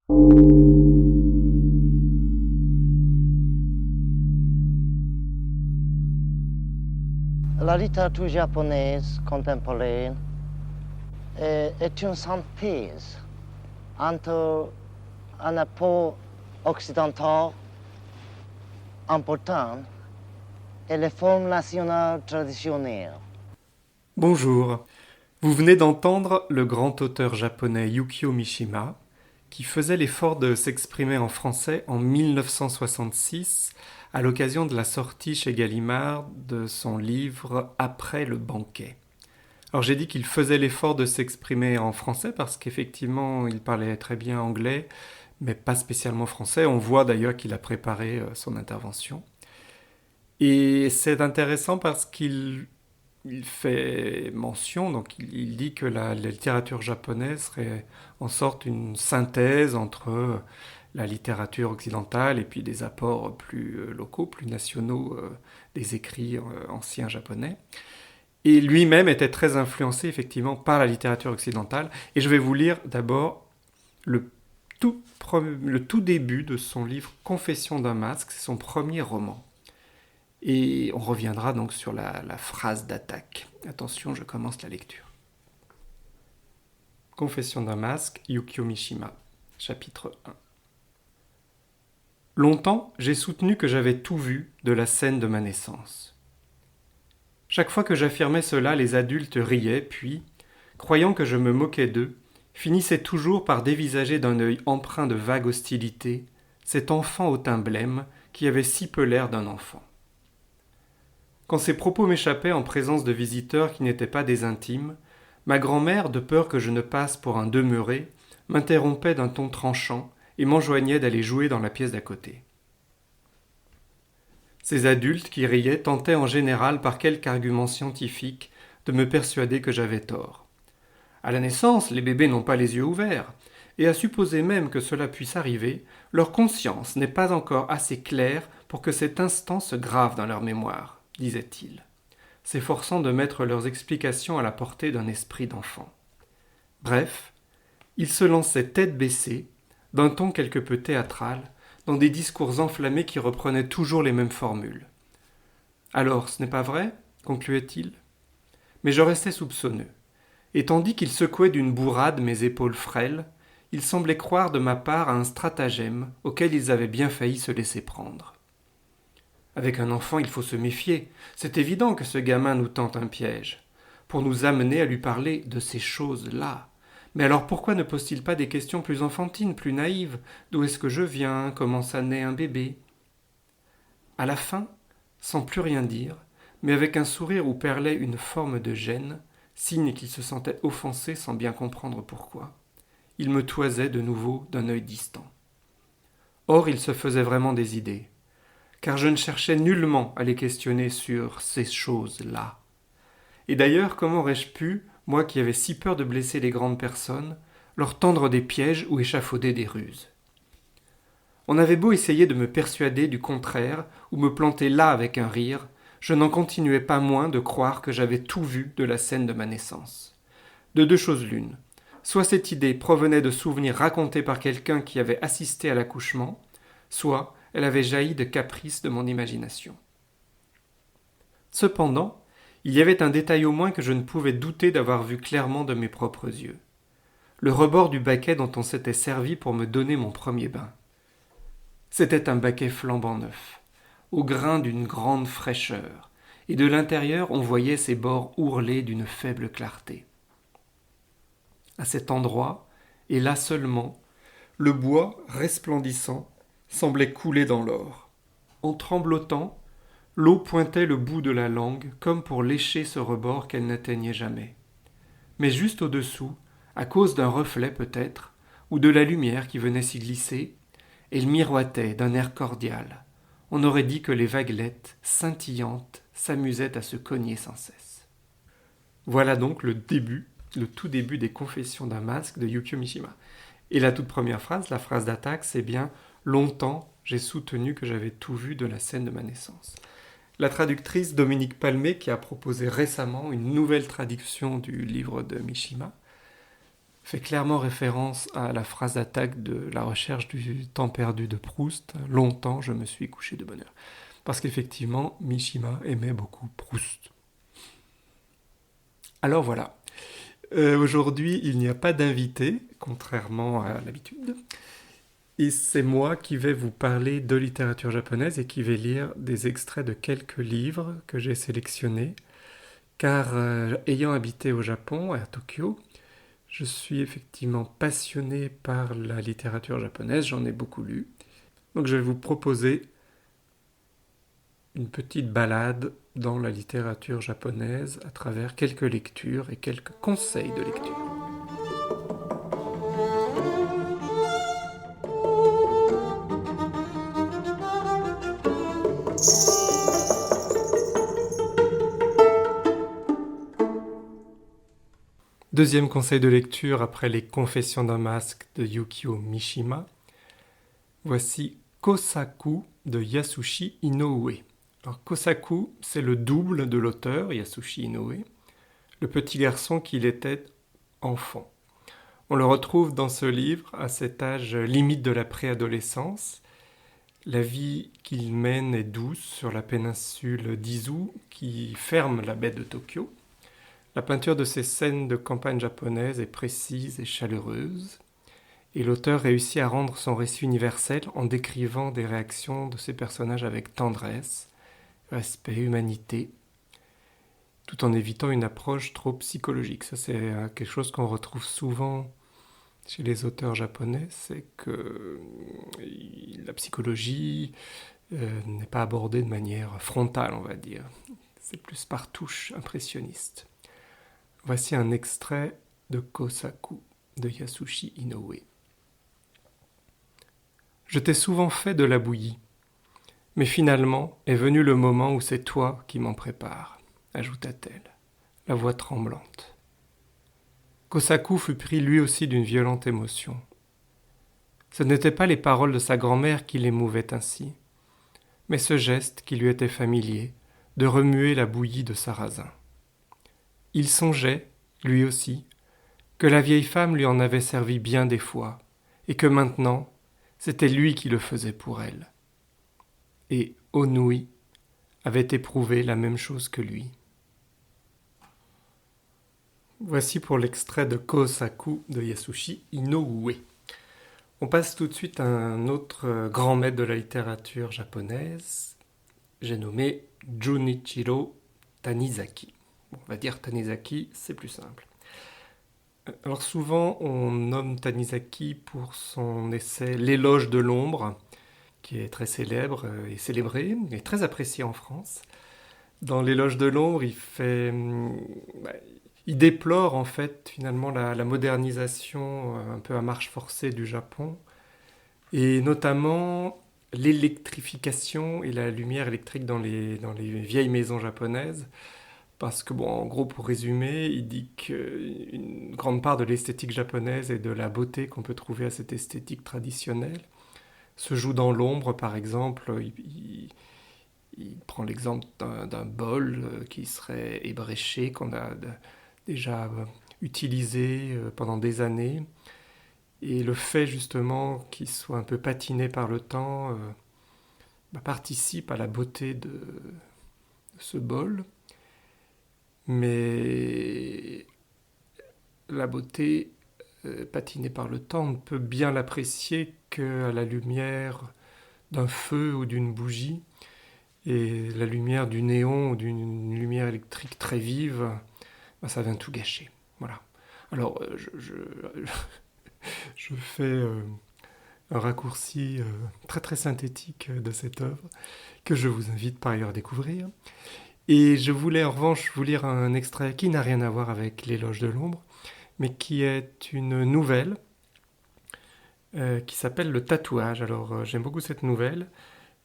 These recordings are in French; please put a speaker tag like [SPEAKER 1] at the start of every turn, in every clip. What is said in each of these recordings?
[SPEAKER 1] La littérature japonaise contemporaine est une synthèse entre un apport occidental important et les formes nationales traditionnelles.
[SPEAKER 2] Bonjour, vous venez d'entendre le grand auteur japonais Yukio Mishima qui faisait l'effort de s'exprimer en français en 1966 à l'occasion de la sortie chez Gallimard de son livre Après le banquet. Alors j'ai dit qu'il faisait l'effort de s'exprimer en français parce qu'effectivement il parlait très bien anglais mais pas spécialement français. On voit d'ailleurs qu'il a préparé son intervention. Et c'est intéressant parce qu'il fait mention, donc il dit que la littérature japonaise serait en sorte une synthèse entre la littérature occidentale et puis des apports plus locaux, plus nationaux des écrits anciens japonais. Et lui-même était très influencé effectivement par la littérature occidentale. Et je vais vous lire d'abord le le tout début de son livre Confession d'un masque, c'est son premier roman. Et on reviendra donc sur la phrase d'attaque. Attention, je commence la lecture. Confession d'un masque, Yukio Mishima, chapitre 1. Longtemps, j'ai soutenu que j'avais tout vu de la scène de ma naissance. Chaque fois que j'affirmais cela, les adultes riaient, puis, croyant que je me moquais d'eux, finissaient toujours par dévisager d'un œil empreint de vague hostilité cet enfant au teint blême qui avait si peu l'air d'un enfant. Quand ces propos m'échappaient en présence de visiteurs qui n'étaient pas des intimes, ma grand-mère, de peur que je ne passe pour un demeuré, m'interrompait d'un ton tranchant et m'enjoignait d'aller jouer dans la pièce d'à côté. Ces adultes qui riaient tentaient en général par quelque argument scientifique de me persuader que j'avais tort. À la naissance, les bébés n'ont pas les yeux ouverts, et à supposer même que cela puisse arriver, leur conscience n'est pas encore assez claire pour que cet instant se grave dans leur mémoire, disait-il, s'efforçant de mettre leurs explications à la portée d'un esprit d'enfant. Bref, il se lançait tête baissée, d'un ton quelque peu théâtral, dans des discours enflammés qui reprenaient toujours les mêmes formules. Alors, ce n'est pas vrai ? Concluait-il. Mais je restais soupçonneux. Et tandis qu'il secouait d'une bourrade mes épaules frêles, il semblait croire de ma part à un stratagème auquel ils avaient bien failli se laisser prendre. Avec un enfant, il faut se méfier. C'est évident que ce gamin nous tente un piège, pour nous amener à lui parler de ces choses-là. Mais alors pourquoi ne pose-t-il pas des questions plus enfantines, plus naïves ? D'où est-ce que je viens ? Comment ça naît un bébé ? À la fin, sans plus rien dire, mais avec un sourire où perlait une forme de gêne, signe qu'il se sentait offensé sans bien comprendre pourquoi, il me toisait de nouveau d'un œil distant. Or, il se faisait vraiment des idées, car je ne cherchais nullement à les questionner sur ces choses-là. Et d'ailleurs, comment aurais-je pu, moi qui avais si peur de blesser les grandes personnes, leur tendre des pièges ou échafauder des ruses ? On avait beau essayer de me persuader du contraire, ou me planter là avec un rire, je n'en continuais pas moins de croire que j'avais tout vu de la scène de ma naissance. De deux choses l'une. Soit cette idée provenait de souvenirs racontés par quelqu'un qui avait assisté à l'accouchement, soit elle avait jailli de caprices de mon imagination. Cependant, il y avait un détail au moins que je ne pouvais douter d'avoir vu clairement de mes propres yeux. Le rebord du baquet dont on s'était servi pour me donner mon premier bain. C'était un baquet flambant neuf, au grain d'une grande fraîcheur, et de l'intérieur on voyait ses bords ourlés d'une faible clarté. À cet endroit, et là seulement, le bois, resplendissant, semblait couler dans l'or. En tremblotant, l'eau pointait le bout de la langue comme pour lécher ce rebord qu'elle n'atteignait jamais. Mais juste au-dessous, à cause d'un reflet peut-être, ou de la lumière qui venait s'y glisser, elle miroitait d'un air cordial. On aurait dit que les vaguelettes, scintillantes, s'amusaient à se cogner sans cesse. Voilà donc le tout début des Confessions d'un masque de Yukio Mishima. Et la toute première phrase, la phrase d'attaque, c'est bien « Longtemps, j'ai soutenu que j'avais tout vu de la scène de ma naissance ». La traductrice Dominique Palmé, qui a proposé récemment une nouvelle traduction du livre de Mishima, fait clairement référence à la phrase d'attaque de la recherche du temps perdu de Proust. Longtemps, je me suis couché de bonne heure. Parce qu'effectivement, Mishima aimait beaucoup Proust. Alors voilà. Aujourd'hui, il n'y a pas d'invité, contrairement à l'habitude. Et c'est moi qui vais vous parler de littérature japonaise et qui vais lire des extraits de quelques livres que j'ai sélectionnés. Car ayant habité au Japon, à Tokyo, je suis effectivement passionné par la littérature japonaise, j'en ai beaucoup lu. Donc je vais vous proposer une petite balade dans la littérature japonaise à travers quelques lectures et quelques conseils de lecture. Deuxième conseil de lecture après les Confessions d'un masque de Yukio Mishima. Voici Kosaku de Yasushi Inoue. Alors Kosaku, c'est le double de l'auteur Yasushi Inoue, le petit garçon qu'il était enfant. On le retrouve dans ce livre à cet âge limite de la préadolescence. La vie qu'il mène est douce sur la péninsule d'Izu qui ferme la baie de Tokyo. La peinture de ces scènes de campagne japonaise est précise et chaleureuse, et l'auteur réussit à rendre son récit universel en décrivant des réactions de ses personnages avec tendresse, respect, humanité, tout en évitant une approche trop psychologique. Ça, c'est quelque chose qu'on retrouve souvent chez les auteurs japonais, c'est que la psychologie n'est pas abordée de manière frontale, on va dire. C'est plus par touche impressionniste. Voici un extrait de Kosaku de Yasushi Inoue. Je t'ai souvent fait de la bouillie, mais finalement est venu le moment où c'est toi qui m'en prépares, ajouta-t-elle, la voix tremblante. Kosaku fut pris lui aussi d'une violente émotion. Ce n'étaient pas les paroles de sa grand-mère qui l'émouvaient ainsi, mais ce geste qui lui était familier, de remuer la bouillie de sarrasin. Il songeait, lui aussi, que la vieille femme lui en avait servi bien des fois, et que maintenant, c'était lui qui le faisait pour elle. Et Onui avait éprouvé la même chose que lui. Voici pour l'extrait de Kosaku de Yasushi Inoue. On passe tout de suite à un autre grand maître de la littérature japonaise, j'ai nommé Junichiro Tanizaki. Bon, on va dire Tanizaki, c'est plus simple. Alors souvent, on nomme Tanizaki pour son essai L'éloge de l'ombre, qui est très célèbre et célébré, et très apprécié en France. Dans L'éloge de l'ombre, il déplore en fait finalement la modernisation un peu à marche forcée du Japon, et notamment l'électrification et la lumière électrique dans les vieilles maisons japonaises. Parce que, bon, en gros, pour résumer, il dit qu'une grande part de l'esthétique japonaise et de la beauté qu'on peut trouver à cette esthétique traditionnelle se joue dans l'ombre, par exemple. Il prend l'exemple d'un bol qui serait ébréché, qu'on a déjà utilisé pendant des années. Et le fait, justement, qu'il soit un peu patiné par le temps participe à la beauté de ce bol. Mais la beauté patinée par le temps, on ne peut bien l'apprécier qu'à la lumière d'un feu ou d'une bougie. Et la lumière du néon ou d'une lumière électrique très vive, ça vient tout gâcher. Voilà. Alors, je fais un raccourci très très synthétique de cette œuvre que je vous invite par ailleurs à découvrir. Et je voulais en revanche vous lire un extrait qui n'a rien à voir avec l'éloge de l'ombre, mais qui est une nouvelle qui s'appelle Le tatouage. Alors j'aime beaucoup cette nouvelle,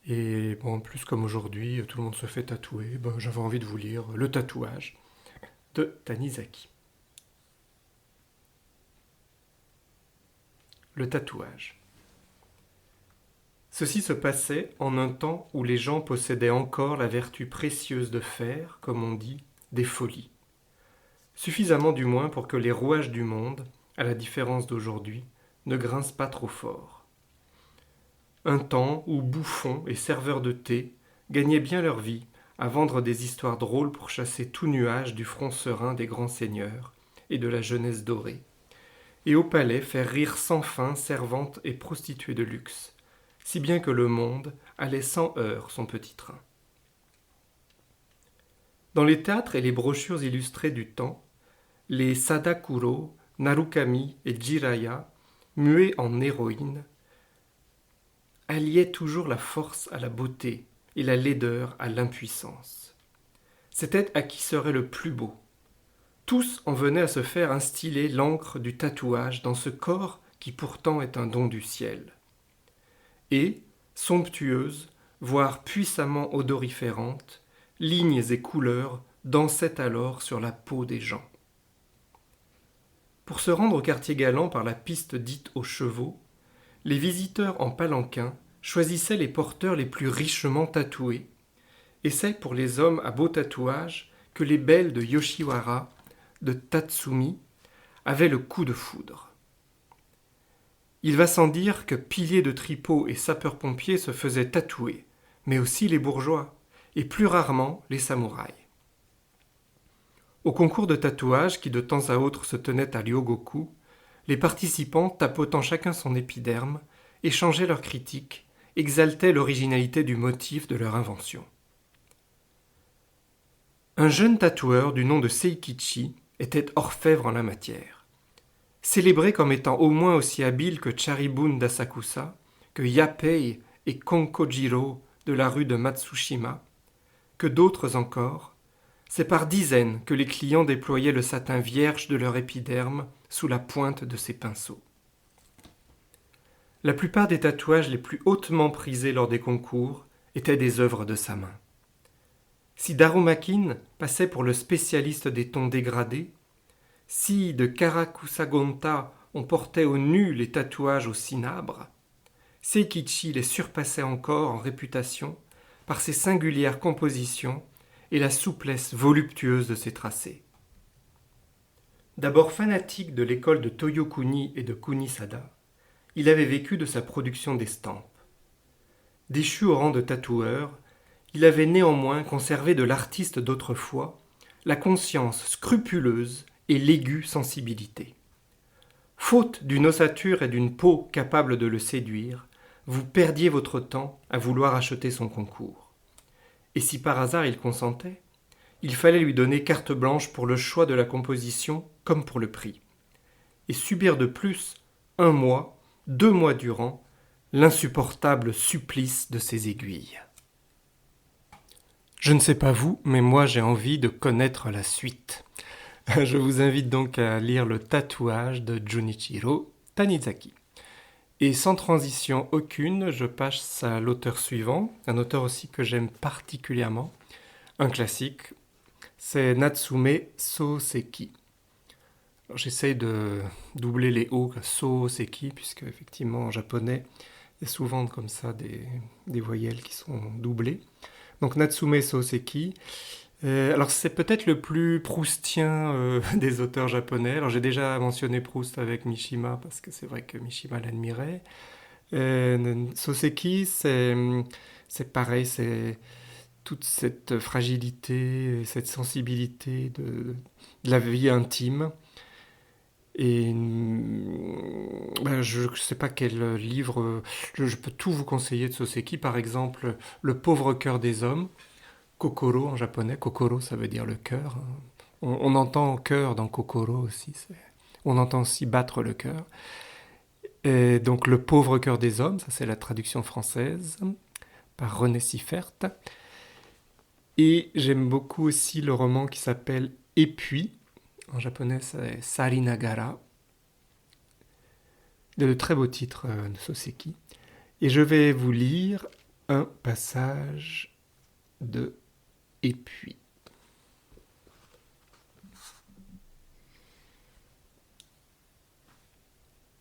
[SPEAKER 2] et bon, en plus comme aujourd'hui tout le monde se fait tatouer, j'avais envie de vous lire Le tatouage de Tanizaki. Le tatouage. Ceci se passait en un temps où les gens possédaient encore la vertu précieuse de faire, comme on dit, des folies. Suffisamment du moins pour que les rouages du monde, à la différence d'aujourd'hui, ne grince pas trop fort. Un temps où bouffons et serveurs de thé gagnaient bien leur vie à vendre des histoires drôles pour chasser tout nuage du front serein des grands seigneurs et de la jeunesse dorée, et au palais faire rire sans fin servantes et prostituées de luxe, si bien que le monde allait sans heurts son petit train. Dans les théâtres et les brochures illustrées du temps, les Sadakuro, Narukami et Jiraya, muets en héroïnes, alliaient toujours la force à la beauté et la laideur à l'impuissance. C'était à qui serait le plus beau. Tous en venaient à se faire instiller l'encre du tatouage dans ce corps qui pourtant est un don du ciel. Et, somptueuses, voire puissamment odoriférantes, lignes et couleurs dansaient alors sur la peau des gens. Pour se rendre au quartier galant par la piste dite aux chevaux, les visiteurs en palanquin choisissaient les porteurs les plus richement tatoués, et c'est pour les hommes à beaux tatouages que les belles de Yoshiwara, de Tatsumi, avaient le coup de foudre. Il va sans dire que piliers de tripots et sapeurs-pompiers se faisaient tatouer, mais aussi les bourgeois, et plus rarement les samouraïs. Au concours de tatouage qui de temps à autre se tenait à Ryogoku, les participants, tapotant chacun son épiderme, échangeaient leurs critiques, exaltaient l'originalité du motif de leur invention. Un jeune tatoueur du nom de Seikichi était orfèvre en la matière. Célébré comme étant au moins aussi habile que Charibun d'Asakusa, que Yapei et Konkojiro de la rue de Matsushima, que d'autres encore, c'est par dizaines que les clients déployaient le satin vierge de leur épiderme sous la pointe de ses pinceaux. La plupart des tatouages les plus hautement prisés lors des concours étaient des œuvres de sa main. Si Darumakin passait pour le spécialiste des tons dégradés, si de Karakusagonta on portait au nu les tatouages au cinabre, Seikichi les surpassait encore en réputation par ses singulières compositions et la souplesse voluptueuse de ses tracés. D'abord fanatique de l'école de Toyokuni et de Kunisada, il avait vécu de sa production d'estampes. Déchu au rang de tatoueur, il avait néanmoins conservé de l'artiste d'autrefois la conscience scrupuleuse et l'aiguë sensibilité. Faute d'une ossature et d'une peau capable de le séduire, vous perdiez votre temps à vouloir acheter son concours. Et si par hasard il consentait, il fallait lui donner carte blanche pour le choix de la composition comme pour le prix. Et subir de plus, 1 mois, 2 mois durant, l'insupportable supplice de ses aiguilles. Je ne sais pas vous, mais moi j'ai envie de connaître la suite. Je vous invite donc à lire Le tatouage de Junichiro Tanizaki. Et sans transition aucune, je passe à l'auteur suivant, un auteur aussi que j'aime particulièrement, un classique, c'est Natsume Soseki. Alors, j'essaye de doubler les O, Soseki, puisque effectivement en japonais, il y a souvent comme ça des voyelles qui sont doublées. Donc Natsume Soseki, alors c'est peut-être le plus proustien des auteurs japonais. Alors j'ai déjà mentionné Proust avec Mishima, parce que c'est vrai que Mishima l'admirait. Soseki, c'est pareil, c'est toute cette fragilité, cette sensibilité de la vie intime. Et je ne sais pas quel livre, je peux tout vous conseiller de Soseki, par exemple Le pauvre cœur des hommes, Kokoro en japonais, Kokoro ça veut dire le cœur, on entend cœur dans Kokoro aussi, on entend aussi battre le cœur. Et donc Le pauvre cœur des hommes, ça c'est la traduction française, par René Siffert. Et j'aime beaucoup aussi le roman qui s'appelle Et puis, en japonais, c'est Sarinagara. De très beaux titres de Soseki. Et je vais vous lire un passage de Et puis.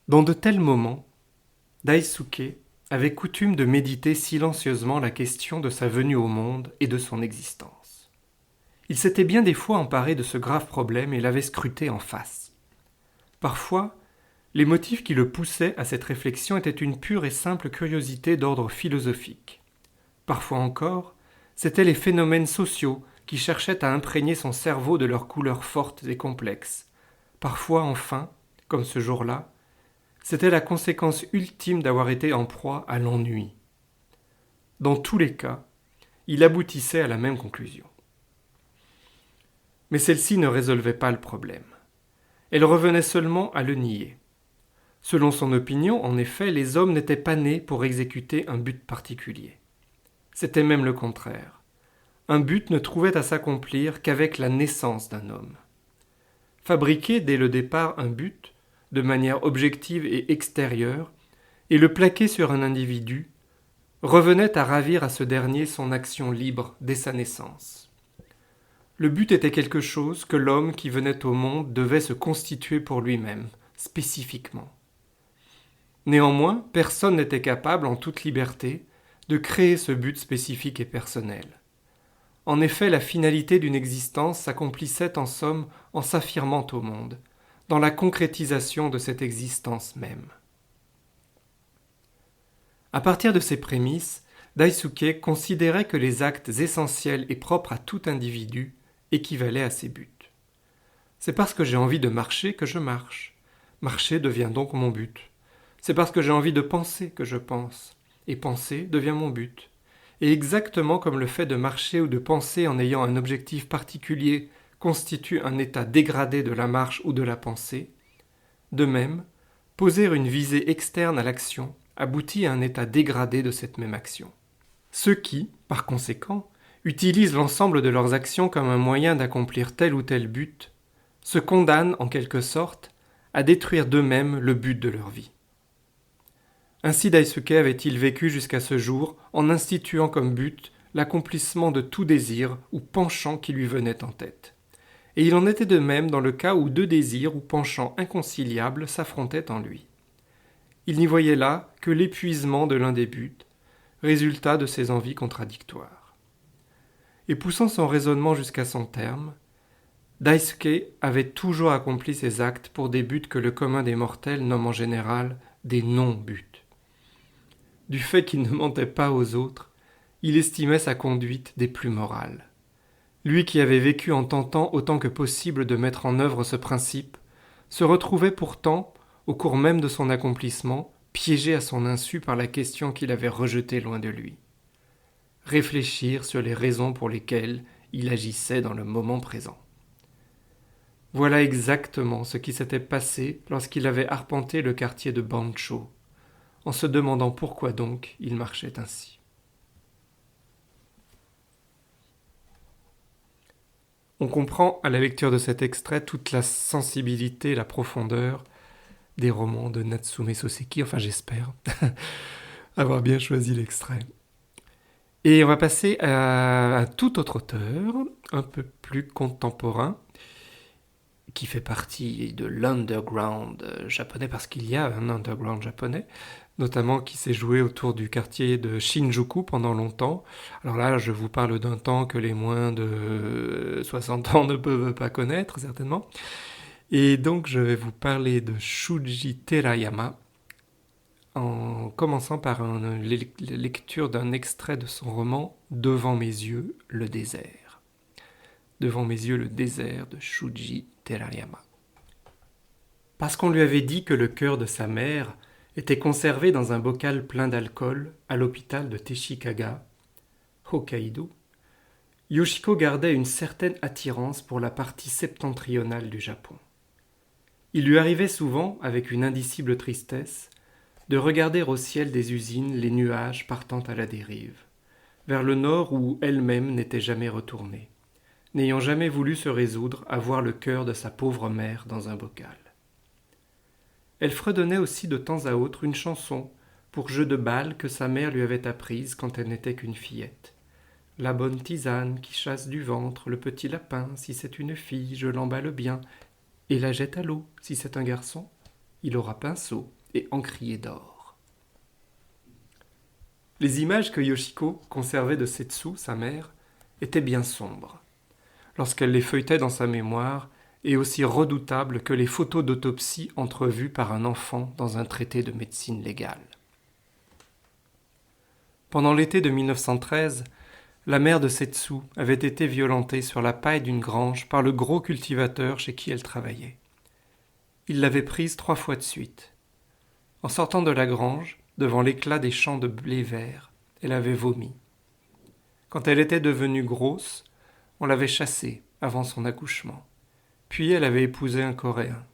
[SPEAKER 2] Dans de tels moments, Daisuke avait coutume de méditer silencieusement la question de sa venue au monde et de son existence. Il s'était bien des fois emparé de ce grave problème et l'avait scruté en face. Parfois, Les motifs qui le poussaient à cette réflexion étaient une pure et simple curiosité d'ordre philosophique. Parfois encore, c'étaient les phénomènes sociaux qui cherchaient à imprégner son cerveau de leurs couleurs fortes et complexes. Parfois, enfin, comme ce jour-là, c'était la conséquence ultime d'avoir été en proie à l'ennui. Dans tous les cas, il aboutissait à la même conclusion. Mais celle-ci ne résolvait pas le problème. Elle revenait seulement à le nier. Selon son opinion, en effet, les hommes n'étaient pas nés pour exécuter un but particulier. C'était même le contraire. Un but ne trouvait à s'accomplir qu'avec la naissance d'un homme. Fabriquer dès le départ un but, de manière objective et extérieure, et le plaquer sur un individu, revenait à ravir à ce dernier son action libre dès sa naissance. Le but était quelque chose que l'homme qui venait au monde devait se constituer pour lui-même, spécifiquement. Néanmoins, personne n'était capable, en toute liberté, de créer ce but spécifique et personnel. En effet, la finalité d'une existence s'accomplissait en somme en s'affirmant au monde, dans la concrétisation de cette existence même. À partir de ces prémices, Daisuke considérait que les actes essentiels et propres à tout individu équivalaient à ses buts. C'est parce que j'ai envie de marcher que je marche. Marcher devient donc mon but. C'est parce que j'ai envie de penser que je pense. Et penser devient mon but. Et exactement comme le fait de marcher ou de penser en ayant un objectif particulier constitue un état dégradé de la marche ou de la pensée, de même, poser une visée externe à l'action aboutit à un état dégradé de cette même action. Ceux qui, par conséquent, utilisent l'ensemble de leurs actions comme un moyen d'accomplir tel ou tel but, se condamnent en quelque sorte à détruire d'eux-mêmes le but de leur vie. Ainsi Daisuke avait-il vécu jusqu'à ce jour en instituant comme but l'accomplissement de tout désir ou penchant qui lui venait en tête. Et il en était de même dans le cas où deux désirs ou penchants inconciliables s'affrontaient en lui. Il n'y voyait là que l'épuisement de l'un des buts, résultat de ses envies contradictoires. Et poussant son raisonnement jusqu'à son terme, Daisuke avait toujours accompli ses actes pour des buts que le commun des mortels nomme en général des non-buts. Du fait qu'il ne mentait pas aux autres, il estimait sa conduite des plus morales. Lui qui avait vécu en tentant autant que possible de mettre en œuvre ce principe, se retrouvait pourtant, au cours même de son accomplissement, piégé à son insu par la question qu'il avait rejetée loin de lui. Réfléchir sur les raisons pour lesquelles il agissait dans le moment présent. Voilà exactement ce qui s'était passé lorsqu'il avait arpenté le quartier de Bancho, en se demandant pourquoi donc il marchait ainsi. On comprend à la lecture de cet extrait toute la sensibilité et la profondeur des romans de Natsume Soseki, enfin j'espère avoir bien choisi l'extrait. Et on va passer à un tout autre auteur, un peu plus contemporain, qui fait partie de l'underground japonais, parce qu'il y a un underground japonais, notamment qui s'est joué autour du quartier de Shinjuku pendant longtemps. Alors là, je vous parle d'un temps que les moins de 60 ans ne peuvent pas connaître, certainement. Et donc, je vais vous parler de Shuji Terayama, en commençant par la lecture d'un extrait de son roman « Devant mes yeux, le désert ». Devant mes yeux, le désert de Shuji Terayama. Parce qu'on lui avait dit que le cœur de sa mère était conservé dans un bocal plein d'alcool à l'hôpital de Teshikaga, Hokkaido, Yoshiko gardait une certaine attirance pour la partie septentrionale du Japon. Il lui arrivait souvent, avec une indicible tristesse, de regarder au ciel des usines les nuages partant à la dérive, vers le nord où elle-même n'était jamais retournée, n'ayant jamais voulu se résoudre à voir le cœur de sa pauvre mère dans un bocal. Elle fredonnait aussi de temps à autre une chanson pour jeu de balle que sa mère lui avait apprise quand elle n'était qu'une fillette. La bonne tisane qui chasse du ventre le petit lapin, si c'est une fille, je l'emballe bien, et la jette à l'eau, si c'est un garçon, il aura pinceau et encrier d'or. Les images que Yoshiko conservait de Setsu, sa mère, étaient bien sombres. Lorsqu'elle les feuilletait dans sa mémoire, et aussi redoutable que les photos d'autopsie entrevues par un enfant dans un traité de médecine légale. Pendant l'été de 1913, la mère de Setsu avait été violentée sur la paille d'une grange par le gros cultivateur chez qui elle travaillait. Il l'avait prise 3 fois de suite. En sortant de la grange, devant l'éclat des champs de blé vert, elle avait vomi. Quand elle était devenue grosse, on l'avait chassée avant son accouchement. Puis elle avait épousé un Coréen.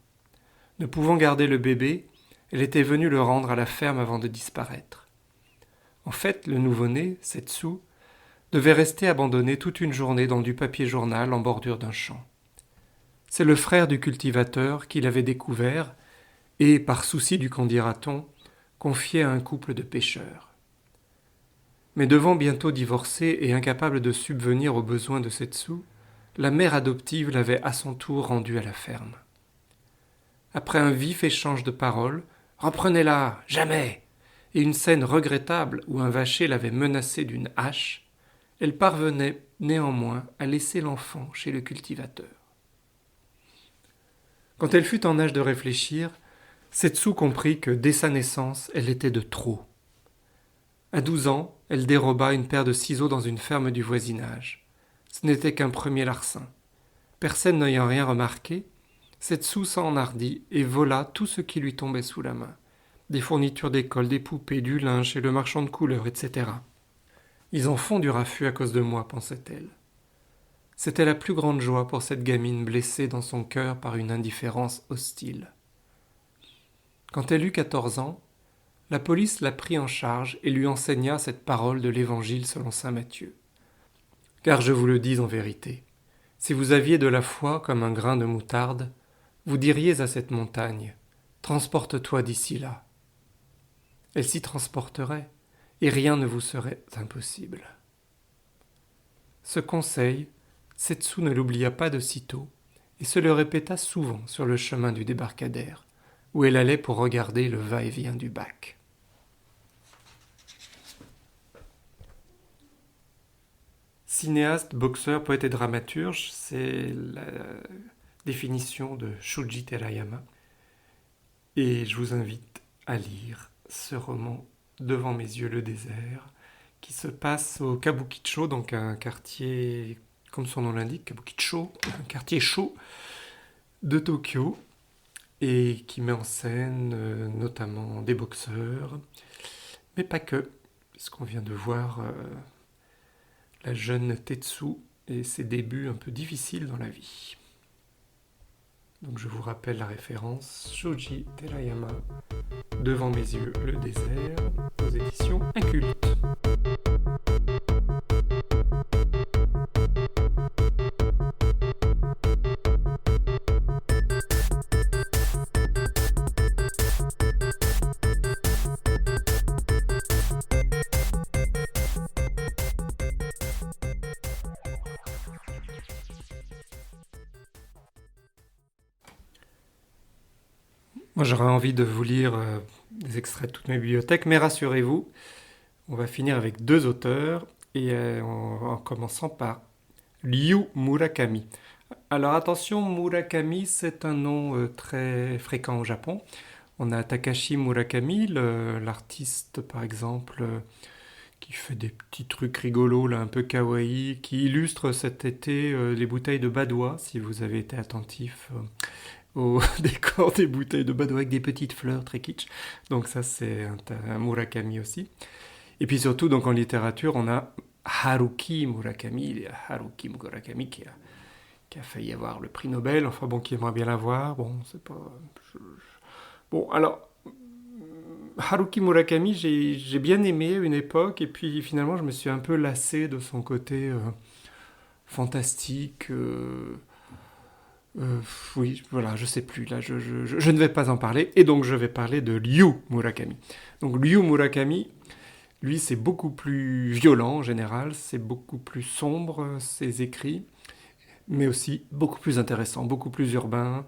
[SPEAKER 2] Ne pouvant garder le bébé, elle était venue le rendre à la ferme avant de disparaître. En fait, le nouveau-né, Setsu, devait rester abandonné toute une journée dans du papier journal en bordure d'un champ. C'est le frère du cultivateur qui l'avait découvert et, par souci du qu'en dira-t-on, confié à un couple de pêcheurs. Mais devant bientôt divorcer et incapable de subvenir aux besoins de Setsu, la mère adoptive l'avait à son tour rendue à la ferme. Après un vif échange de paroles, « Reprenez-la, jamais !» et une scène regrettable où un vacher l'avait menacée d'une hache, elle parvenait néanmoins à laisser l'enfant chez le cultivateur. Quand elle fut en âge de réfléchir, Setsu comprit que dès sa naissance, elle était de trop. À 12 ans, elle déroba une paire de ciseaux dans une ferme du voisinage. Ce n'était qu'un premier larcin. Personne n'ayant rien remarqué, Setsu s'enhardit et vola tout ce qui lui tombait sous la main. Des fournitures d'école, des poupées, du linge chez le marchand de couleurs, etc. Ils en font du raffut à cause de moi, pensait-elle. C'était la plus grande joie pour cette gamine blessée dans son cœur par une indifférence hostile. Quand elle eut 14 ans, la police la prit en charge et lui enseigna cette parole de l'Évangile selon saint Matthieu. Car je vous le dis en vérité, si vous aviez de la foi comme un grain de moutarde, vous diriez à cette montagne, « Transporte-toi d'ici là ». Elle s'y transporterait, et rien ne vous serait impossible. Ce conseil, Setsu ne l'oublia pas de sitôt, et se le répéta souvent sur le chemin du débarcadère, où elle allait pour regarder le va-et-vient du bac. Cinéaste, boxeur, poète et dramaturge, c'est la définition de Shuji Terayama. Et je vous invite à lire ce roman Devant mes yeux le désert, qui se passe au Kabukicho, donc un quartier, comme son nom l'indique, Kabukicho, un quartier chaud de Tokyo, et qui met en scène notamment des boxeurs, mais pas que, puisqu'on vient de voir la jeune Tetsu et ses débuts un peu difficiles dans la vie. Donc je vous rappelle la référence, Shoji Terayama, Devant mes yeux le désert, aux éditions Inculte. Moi, j'aurais envie de vous lire des extraits de toutes mes bibliothèques, mais rassurez-vous, on va finir avec 2 auteurs, et en commençant par Ryu Murakami. Alors attention, Murakami, c'est un nom très fréquent au Japon. On a Takashi Murakami, l'artiste par exemple, qui fait des petits trucs rigolos, là, un peu kawaii, qui illustre cet été les bouteilles de Badois, si vous avez été attentif au décor des bouteilles de Badois avec des petites fleurs très kitsch. Donc ça, c'est un Murakami aussi. Et puis surtout, donc en littérature, on a Haruki Murakami qui a failli avoir le prix Nobel, enfin bon, qui aimerait bien l'avoir. Bon, c'est pas... Bon, alors, Haruki Murakami, j'ai bien aimé à une époque, et puis finalement, je me suis un peu lassé de son côté fantastique. Oui, voilà, je sais plus, là, je ne vais pas en parler, et donc je vais parler de Ryu Murakami. Donc Ryu Murakami, lui, c'est beaucoup plus violent en général, c'est beaucoup plus sombre, ses écrits, mais aussi beaucoup plus intéressant, beaucoup plus urbain.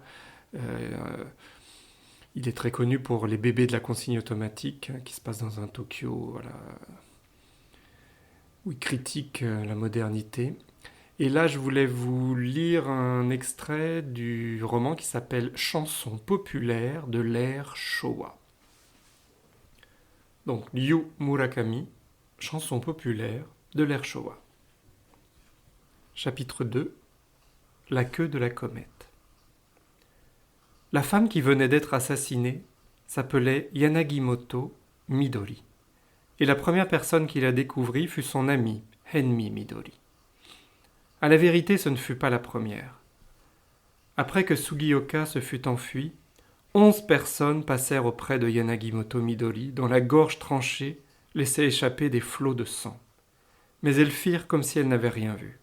[SPEAKER 2] Il est très connu pour Les bébés de la consigne automatique, qui se passe dans un Tokyo, voilà, où il critique la modernité. Et là, je voulais vous lire un extrait du roman qui s'appelle Chansons populaires de l'ère Showa. Donc, Ryu Murakami, Chansons populaires de l'ère Showa. Chapitre 2. La queue de la comète. La femme qui venait d'être assassinée s'appelait Yanagimoto Midori. Et la première personne qui la découvrit fut son amie, Henmi Midori. À la vérité, ce ne fut pas la première. Après que Sugioka se fut enfui, 11 personnes passèrent auprès de Yanagimoto Midori, dont la gorge tranchée laissait échapper des flots de sang. Mais elles firent comme si elles n'avaient rien vu.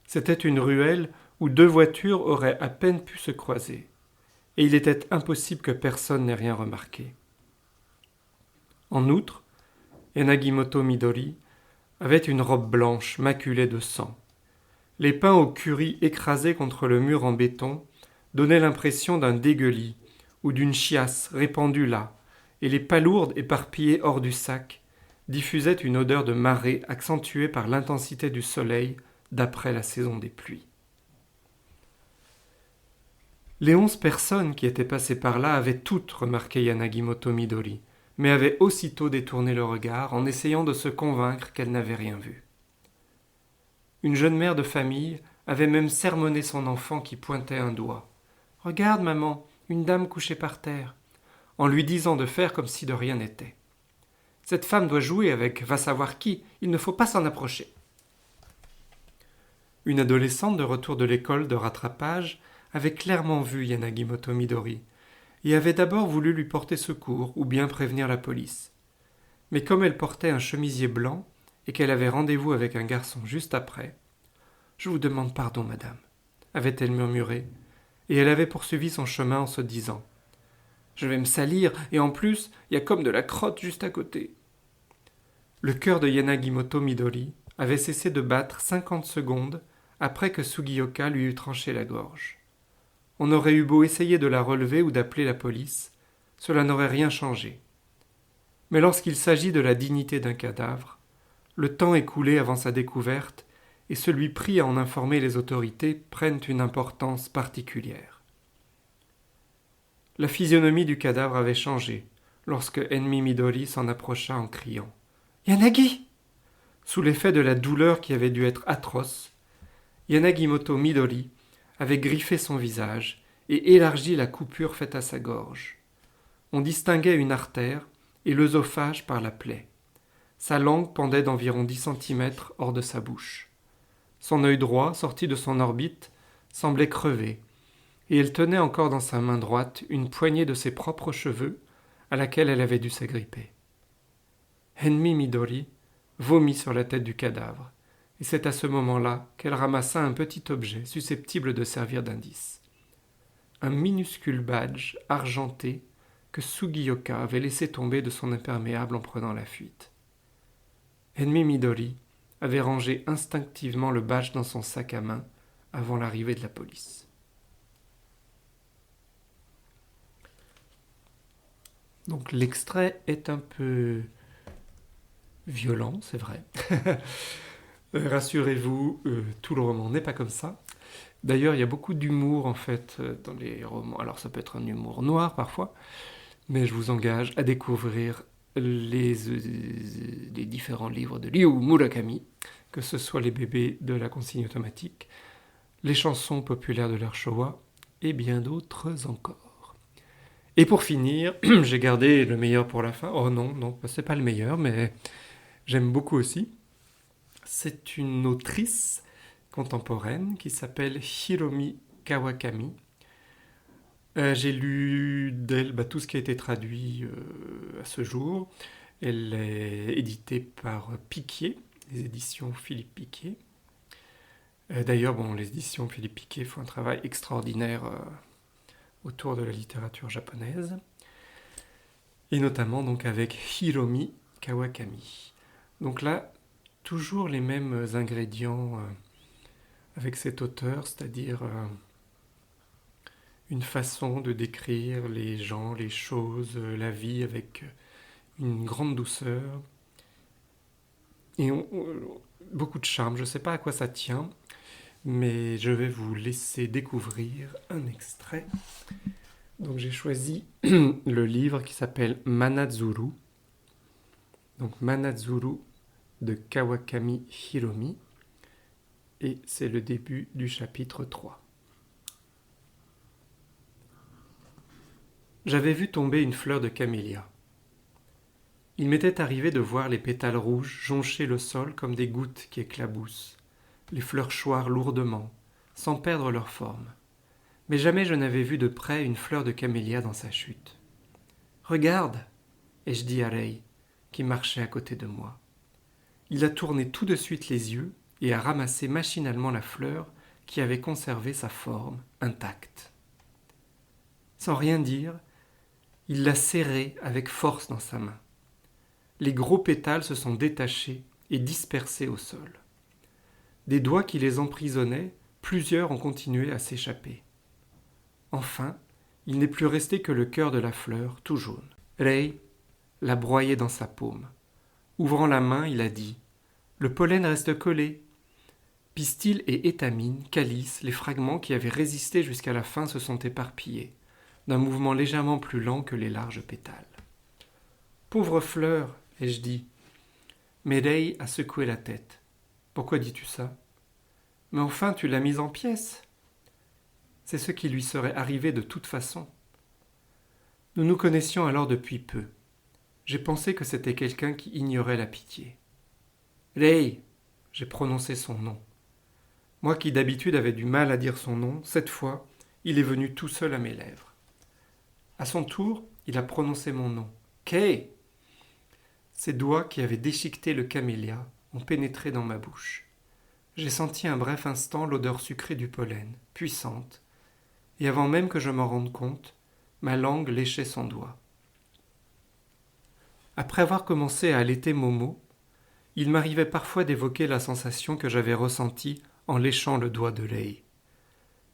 [SPEAKER 2] C'était une ruelle où 2 voitures auraient à peine pu se croiser, et il était impossible que personne n'ait rien remarqué. En outre, Yanagimoto Midori avait une robe blanche maculée de sang. Les pains au curry écrasés contre le mur en béton donnaient l'impression d'un dégueulis ou d'une chiasse répandue là, et les palourdes éparpillées hors du sac diffusaient une odeur de marée accentuée par l'intensité du soleil d'après la saison des pluies. Les 11 personnes qui étaient passées par là avaient toutes remarqué Yanagimoto Midori, mais avaient aussitôt détourné le regard en essayant de se convaincre qu'elles n'avaient rien vu. Une jeune mère de famille avait même sermonné son enfant qui pointait un doigt. « Regarde, maman, une dame couchée par terre », en lui disant de faire comme si de rien n'était. « Cette femme doit jouer avec va savoir qui, il ne faut pas s'en approcher. » Une adolescente de retour de l'école de rattrapage avait clairement vu Yanagimoto Midori et avait d'abord voulu lui porter secours ou bien prévenir la police. Mais comme elle portait un chemisier blanc et qu'elle avait rendez-vous avec un garçon juste après, « Je vous demande pardon, madame », avait-elle murmuré, et elle avait poursuivi son chemin en se disant « Je vais me salir, et en plus, il y a comme de la crotte juste à côté. » Le cœur de Yanagimoto Midori avait cessé de battre 50 secondes après que Sugioka lui eut tranché la gorge. On aurait eu beau essayer de la relever ou d'appeler la police, cela n'aurait rien changé. Mais lorsqu'il s'agit de la dignité d'un cadavre, le temps écoulé avant sa découverte et celui pris à en informer les autorités prennent une importance particulière. La physionomie du cadavre avait changé lorsque Henmi Midori s'en approcha en criant « Yanagi !» Sous l'effet de la douleur qui avait dû être atroce, Yanagimoto Midori avait griffé son visage et élargi la coupure faite à sa gorge. On distinguait une artère et l'œsophage par la plaie. Sa langue pendait d'environ 10 centimètres hors de sa bouche. Son œil droit, sorti de son orbite, semblait crevé, et elle tenait encore dans sa main droite une poignée de ses propres cheveux à laquelle elle avait dû s'agripper. Henmi Midori vomit sur la tête du cadavre, et c'est à ce moment-là qu'elle ramassa un petit objet susceptible de servir d'indice. Un minuscule badge argenté que Sugioka avait laissé tomber de son imperméable en prenant la fuite. Henmi Midori avait rangé instinctivement le badge dans son sac à main avant l'arrivée de la police. Donc l'extrait est un peu violent, c'est vrai. Rassurez-vous, tout le roman n'est pas comme ça. D'ailleurs, il y a beaucoup d'humour en fait dans les romans. Alors ça peut être un humour noir parfois, mais je vous engage à découvrir les différents livres de Ryu Murakami, que ce soit les bébés de la consigne automatique, les chansons populaires de l'ère Showa et bien d'autres encore. Et pour finir, j'ai gardé le meilleur pour la fin. Oh non, c'est pas le meilleur, mais j'aime beaucoup aussi. C'est une autrice contemporaine qui s'appelle Hiromi Kawakami. J'ai lu d'elle tout ce qui a été traduit à ce jour. Elle est éditée par Piquier, les éditions Philippe Piquier. D'ailleurs, les éditions Philippe Piquier font un travail extraordinaire autour de la littérature japonaise. Et notamment donc avec Hiromi Kawakami. Donc là, toujours les mêmes ingrédients avec cet auteur, c'est-à-dire une façon de décrire les gens, les choses, la vie avec une grande douceur. Et beaucoup de charme. Je ne sais pas à quoi ça tient, mais je vais vous laisser découvrir un extrait. Donc j'ai choisi le livre qui s'appelle Manazuru. Donc Manazuru de Kawakami Hiromi. Et c'est le début du chapitre 3. J'avais vu tomber une fleur de camélia. Il m'était arrivé de voir les pétales rouges joncher le sol comme des gouttes qui éclaboussent, les fleurs choir lourdement, sans perdre leur forme. Mais jamais je n'avais vu de près une fleur de camélia dans sa chute. « Regarde !» ai-je dit à Rei, qui marchait à côté de moi. Il a tourné tout de suite les yeux et a ramassé machinalement la fleur qui avait conservé sa forme intacte. Sans rien dire, il l'a serrée avec force dans sa main. Les gros pétales se sont détachés et dispersés au sol. Des doigts qui les emprisonnaient, plusieurs ont continué à s'échapper. Enfin, il n'est plus resté que le cœur de la fleur, tout jaune. Rei l'a broyé dans sa paume. Ouvrant la main, il a dit « Le pollen reste collé ». Pistil et étamine, calice, les fragments qui avaient résisté jusqu'à la fin se sont éparpillés, d'un mouvement légèrement plus lent que les larges pétales. « Pauvre fleur !» ai-je dit. Mais Rei a secoué la tête. « Pourquoi dis-tu ça ? Mais enfin, tu l'as mise en pièces. » C'est ce qui lui serait arrivé de toute façon. Nous nous connaissions alors depuis peu. J'ai pensé que c'était quelqu'un qui ignorait la pitié. « Rei !» j'ai prononcé son nom. Moi qui d'habitude avais du mal à dire son nom, cette fois, il est venu tout seul à mes lèvres. À son tour, il a prononcé mon nom. « Kei !» Ses doigts qui avaient déchiqueté le camélia ont pénétré dans ma bouche. J'ai senti un bref instant l'odeur sucrée du pollen, puissante, et avant même que je m'en rende compte, ma langue léchait son doigt. Après avoir commencé à allaiter Momo, il m'arrivait parfois d'évoquer la sensation que j'avais ressentie en léchant le doigt de Rei.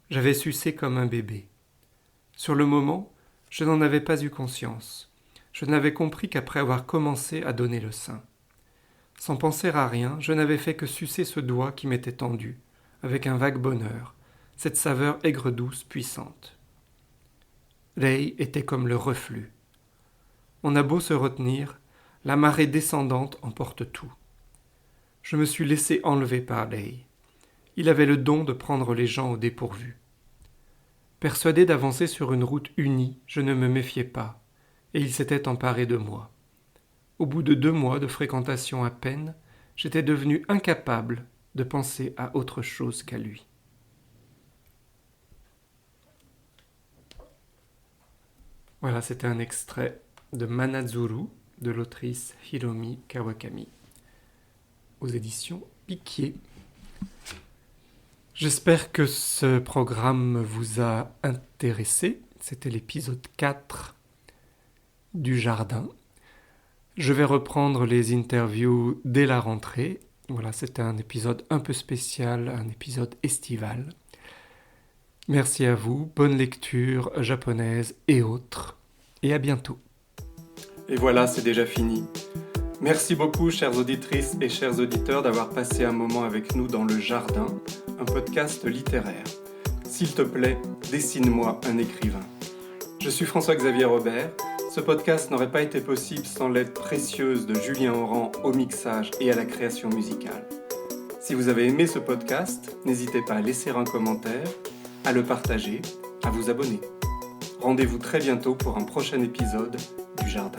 [SPEAKER 2] J'avais sucé comme un bébé. Sur le moment, je n'en avais pas eu conscience. Je n'avais compris qu'après avoir commencé à donner le sein. Sans penser à rien, je n'avais fait que sucer ce doigt qui m'était tendu, avec un vague bonheur, cette saveur aigre-douce puissante. Rei était comme le reflux. On a beau se retenir, la marée descendante emporte tout. Je me suis laissé enlever par Rei. Il avait le don de prendre les gens au dépourvu. Persuadé d'avancer sur une route unie, je ne me méfiais pas, et il s'était emparé de moi. Au bout de 2 mois de fréquentation à peine, j'étais devenu incapable de penser à autre chose qu'à lui. Voilà, c'était un extrait de Manazuru de l'autrice Hiromi Kawakami aux éditions Piquier. J'espère que ce programme vous a intéressé. C'était l'épisode 4 du jardin. Je vais reprendre les interviews dès la rentrée. Voilà, c'était un épisode un peu spécial, un épisode estival. Merci à vous, bonne lecture japonaise et autres, et à bientôt. Et voilà, c'est déjà fini. Merci beaucoup, chères auditrices et chers auditeurs, d'avoir passé un moment avec nous dans Le Jardin, un podcast littéraire. S'il te plaît, dessine-moi un écrivain. Je suis François-Xavier Robert. Ce podcast n'aurait pas été possible sans l'aide précieuse de Julien Oran au mixage et à la création musicale. Si vous avez aimé ce podcast, n'hésitez pas à laisser un commentaire, à le partager, à vous abonner. Rendez-vous très bientôt pour un prochain épisode du Jardin.